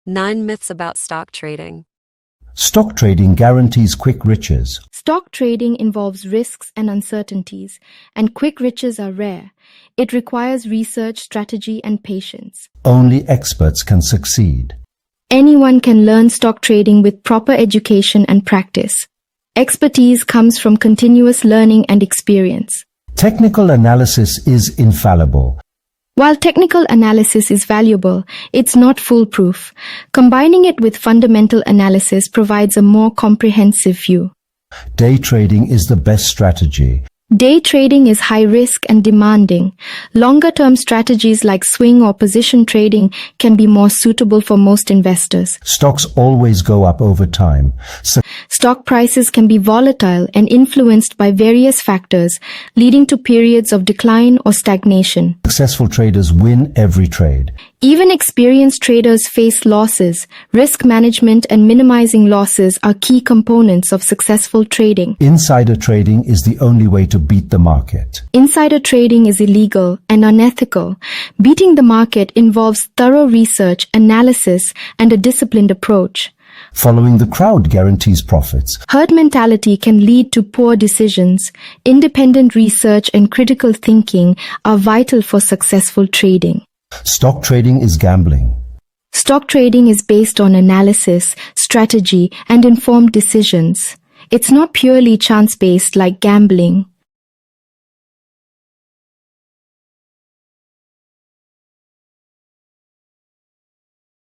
9 myths about stock trading. Stock trading guarantees quick riches. Stock trading involves risks and uncertainties, and quick riches are rare. It requires research, strategy, and patience. Only experts can succeed. Anyone can learn stock trading with proper education and practice. Expertise comes from continuous learning and experience. Technical analysis is infallible. While technical analysis is valuable, it's not foolproof. Combining it with fundamental analysis provides a more comprehensive view. Day trading is the best strategy. Day trading is high risk and demanding. Longer-term strategies like swing or position trading can be more suitable for most investors. Stocks always go up over time. Stock prices can be volatile and influenced by various factors, leading to periods of decline or stagnation. Successful traders win every trade. Even experienced traders face losses. Risk management and minimizing losses are key components of successful trading. Insider trading is the only way to beat the market. Insider trading is illegal and unethical. Beating the market involves thorough research, analysis, and a disciplined approach. Following the crowd guarantees profits. Herd mentality can lead to poor decisions. Independent research and critical thinking are vital for successful trading. Stock trading is gambling. Stock trading is based on analysis, strategy, and informed decisions. It's not purely chance-based like gambling.